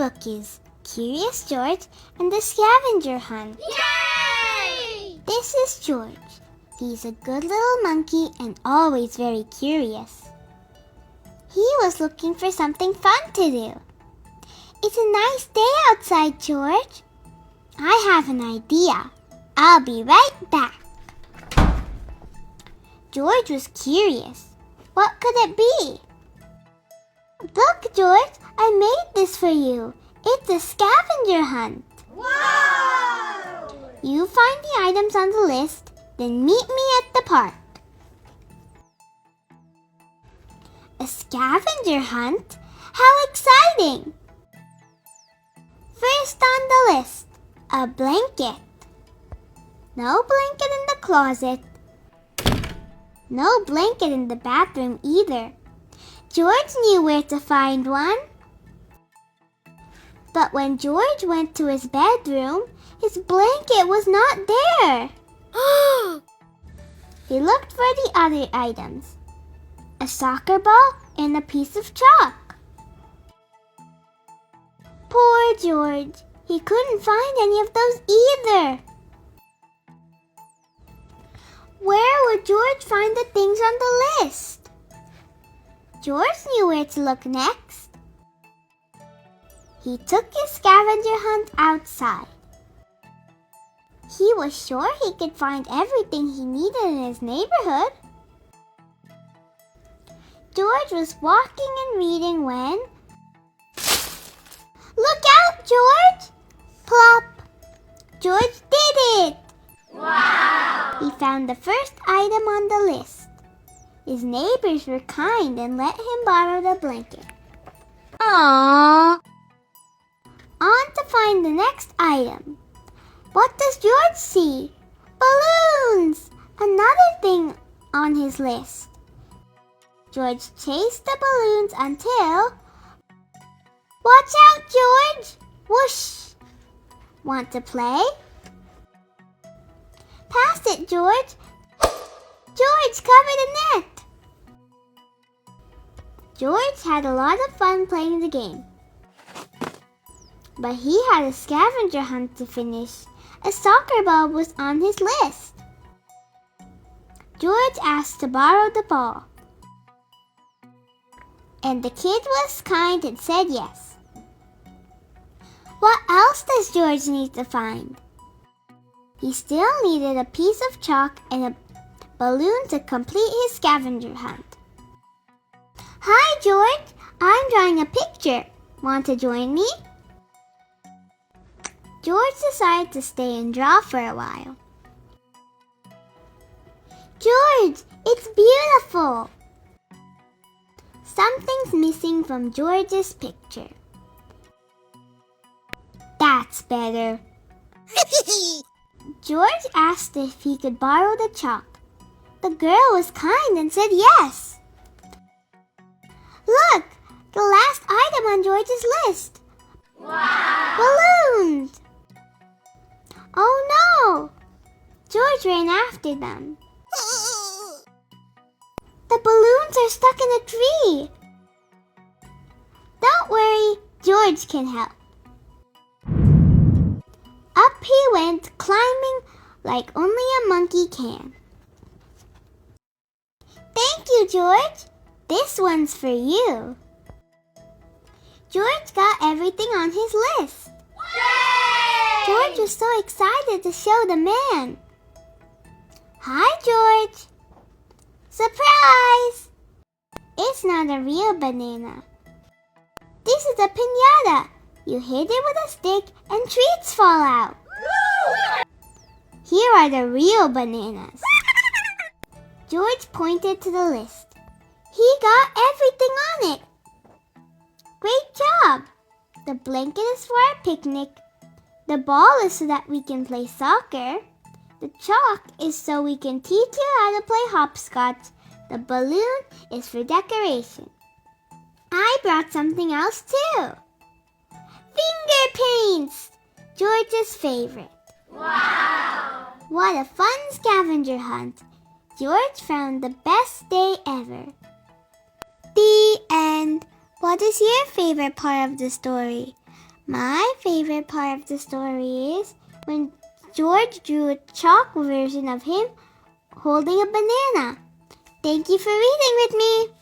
book is Curious George and the Scavenger Hunt. Yay! This is George. He's a good little monkey and always very curious. He was looking for something fun to do. It's a nice day outside, George. I have an idea. I'll be right back. George was curious. What could it be? Look, George, I made this for you. It's a scavenger hunt. Wow! You find the items on the list, then meet me at the park. A scavenger hunt? How exciting! First on the list, a blanket. No blanket in the closet. No blanket in the bathroom either. George knew where to find one. But when George went to his bedroom, his blanket was not there. He looked for the other items. A soccer ball and a piece of chalk. Poor George. He couldn't find any of those either. Where would George find the things on the list? George knew where to look next. He took his scavenger hunt outside. He was sure he could find everything he needed in his neighborhood. George was walking and reading when... Look out, George! Plop! George did it! Wow! He found the first item on the list. His neighbors were kind and let him borrow the blanket. Aww! On to find the next item. What does George see? Balloons! Another thing on his list. George chased the balloons until... Watch out, George! Whoosh! Want to play? Pass it, George! George, cover the net! George had a lot of fun playing the game. But he had a scavenger hunt to finish. A soccer ball was on his list. George asked to borrow the ball. And the kid was kind and said yes. What else does George need to find? He still needed a piece of chalk and a balloon to complete his scavenger hunt. Hi, George. I'm drawing a picture. Want to join me? George decided to stay and draw for a while. George, it's beautiful. Something's missing from George's picture. That's better. George asked if he could borrow the chalk. The girl was kind and said yes. Look, the last item on George's list. Wow! Balloons! Oh no! George ran after them. The balloons are stuck in a tree. Don't worry, George can help. Up he went, climbing like only a monkey can. Thank you, George. This one's for you. George got everything on his list. Yay! George was so excited to show the man. Hi, George. Surprise! It's not a real banana. This is a piñata. You hit it with a stick and treats fall out. Here are the real bananas. George pointed to the list. He got everything on it. Great job! The blanket is for our picnic. The ball is so that we can play soccer. The chalk is so we can teach you how to play hopscotch. The balloon is for decoration. I brought something else too. Finger paints! George's favorite. Wow! What a fun scavenger hunt. George found the best day ever. The end. What is your favorite part of the story? My favorite part of the story is when George drew a chalk version of him holding a banana. Thank you for reading with me.